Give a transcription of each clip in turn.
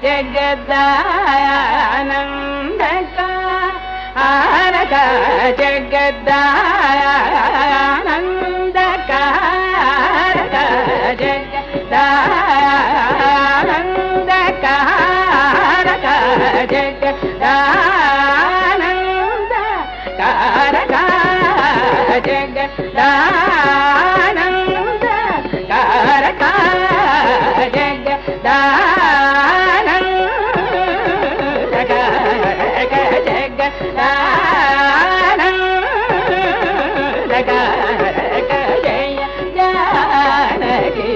जगदानन्दकारक जगदानन्दकारक जगदानन्दकारक जगदानन्दकारक जगदानन्दकारक जगदानन्दकारक जय जानकी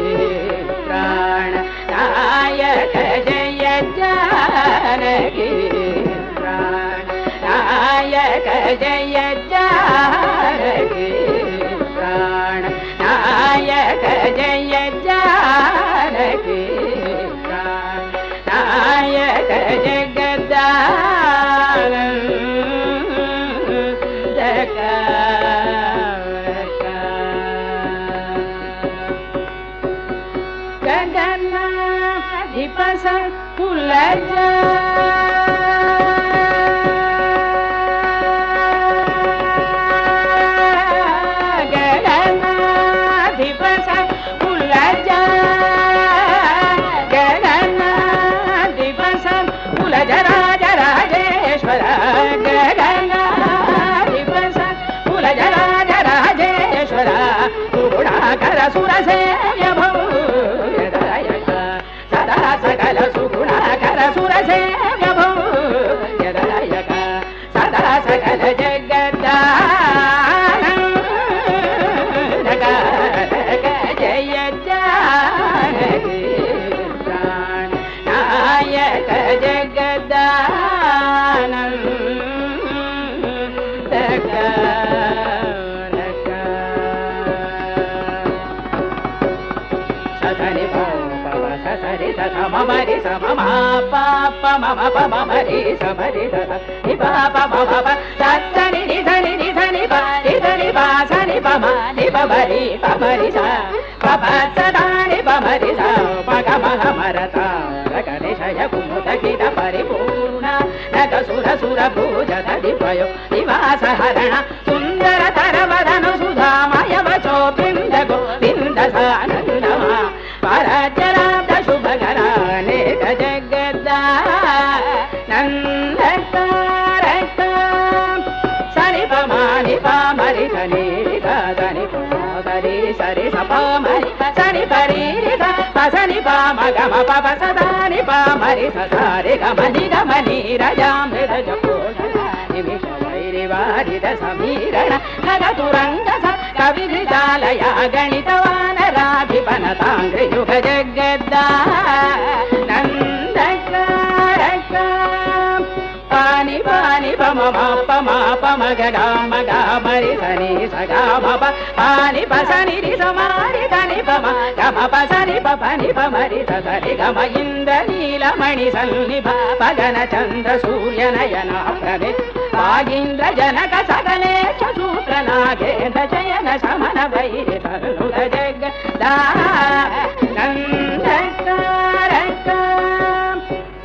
प्राण नायक जय जानकी प्राण नायक जय जानकी प्राण नायक जय जानकी प्राण नायक गगनाधिपस कुलजा गगनाधिपस कुलजा गगनाधिपस कुलज राज राजेश्वर गगनाधिपस कुलज राज राजेश्वर गुणाकर सुरसेव्य भूयदायक सदा सकल सुगुणाकर सुरसेव्य भूयदायक सदा सकल जगदानन्दकारक जय जानकी प्राण नायक जगदानन्दकारक ससरि पव ससरि सस ममरि सममा पाप मम पमरि समरि सस नि पाप मम प सत्सनि नि धनि नि धनि प नि धनि प सनि पम नि पमरि पमरि स पप सदानि पमरि स पगमः मरता रगनिशय कुमुदकित परिपूर्ण नग सुर सुर भूजत दिपयो निवास हरण सुन्दर तरवदन सुधामय वचो बिन्द गोविन्द सानन्दमा परचराब्द शुभकरानेक जगदानन्दकारक सनि पमानि पामरि सनि सनि परि सरि सपमरि सनि परि सनि पाम गम पप सदानि पामरि ससारि गमनि गमनि रजामृत जपोषणा निमिष वैरिवारिद समीरण खगतुरङ्ग कविधृतालया गणितवानराधिपनताङ्घ्रियुग जगदानन्दकारक पानि पानि पम पम पम गम गमरि सनि सगम पानि पसनि रि समारि धनि पम गम पसनि पनि पमरि ससरि गम इन्द्र नीलमणि सन्निभ पगन चन्द्र सूर्य नयन प्रभे वागीन्द्र जनक सकलेश सूत्र नागेन्द्र शयन शमन वैरि तरुद जगदानन्दकारक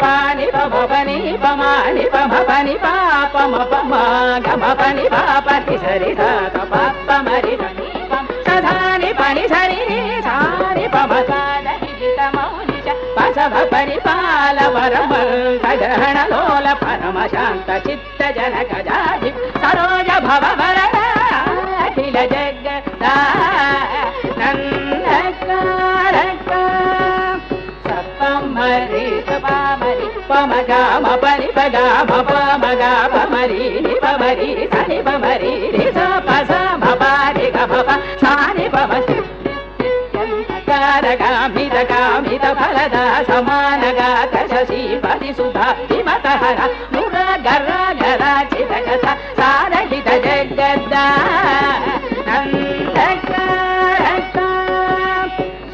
पानि पम पनि पमानि पम पनि पापम पम गम पनि पापति सरि स पमरि धनि पम सधानि पनि सरि सानि पम सादहित मौनि च पसभ परिपाल वरमन्त ग्रहण लोल परम शान्त चित्त जनक जाधि सरोज भव वरण अखिल जगदानन्दकारक सपमरि सपमरि पम गम पनि पगम पम गम मरि नि पमरि सनि पमरि रि स पस भपारि गम प सानि पम कारगामित कामित फलदा समान गात शशिपति सुधा विमत हर मुर गर्र गराचित कथा सारहित जगदानन्दकारक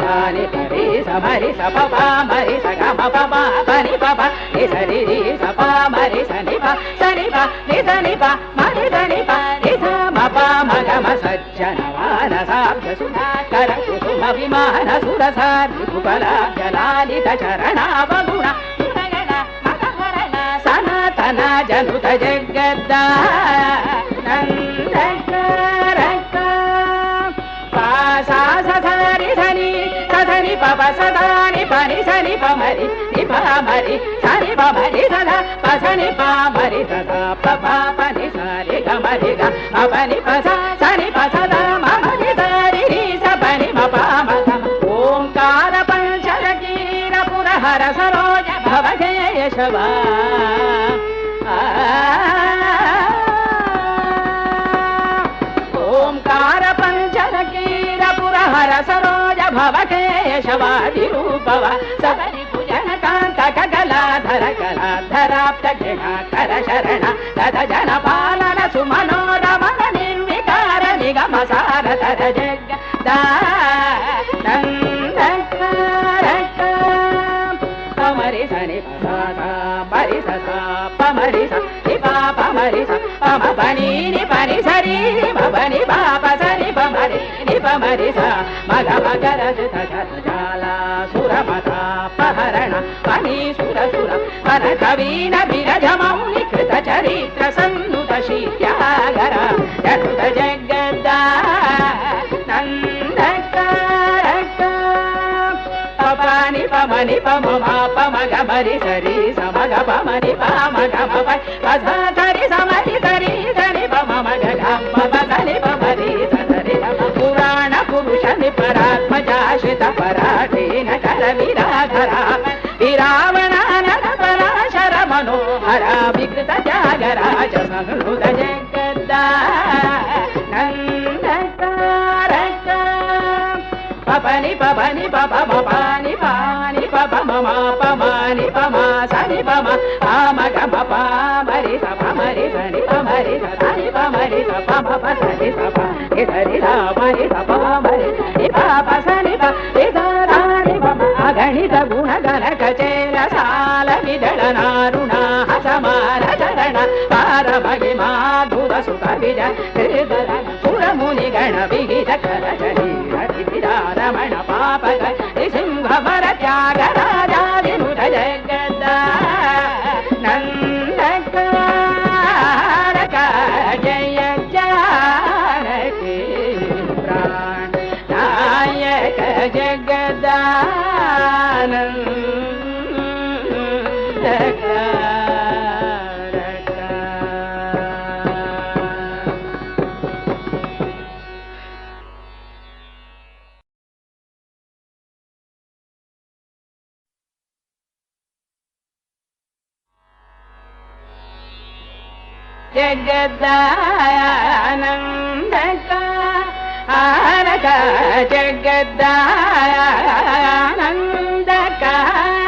सानि परि समरि सपपा मरि सगम पमा पनि पपा नि सरि रि सपा मरि सनि प सनि प नि सनि प मरि सनि प नि स म प म गम सज्जनवान साब्ज सुधाकर कुसुम विमान सुरसारि कुबला जलालित चरणावगुण జనుత జగద్దానందకారక పాసాసరి ధని సధని పవ సదాని పని సని పమరి నిపమరి సని పమరి సదా పసని పామరి సదా పని సరి గమరి గ అపని పస సని పసద మమరి సరి రి సపని మపమ ఓంకార పంచరకీర పురహర సరోజ భవకేశవ ఓంకార పంచరకీర పురహర సరోజ భవకేశవాది రూపవ సవరి భుజన కాంత కగలాధర కళాధరాప్త గిణాకర శరణ తద జన పాలన సుమనోరమణ నిర్వికార నిగమ సారధర జగద్దానందకారక పమరి సని పరి పమరి ని పమరి పమ పని ని పని సరి పని పాప సరి పమరి ని పమరి స మగ మగర జాల సురమత పహరణ పని సుర సుర పర కవీన విరజ మౌని కృత చరిత్ర సన్నుత శీత్యాగర జనుత జగద్దానందకారక పని పమని పమ పమగ మరి సరి సమగ పమని పమగ పరి సమరి సరి సరి పమగ పని పమరి సరి పురాణ పురుష నిపరాత్మజాశ్రిత పరాధీన కర విరాధర విరావణానన పరాశర మనోహర వికృత త్యాగరాజ సంహృత జగద్దానందకారక పని పని పని పాని పమ పమాని పమా సని పమ పామగ పమరి సపమరి సని పమరి సని పమరి సపమ పసని సప ఇదరి రామరి సపమరి నిపాప సని పని పమ అగణిత గుణ గణ కచేల సాల విదళ నారుణ హసమాల చరణ పారమగి మాధుర సుఖ విజ సురముని గణ విహిత కర రమణ పాప సింహ వర త్యాగ రాజా వినుత జగద్దానందకారక జయ జానకి ప్రాణాయక జగద్దానందకారక జగద్దానందకారక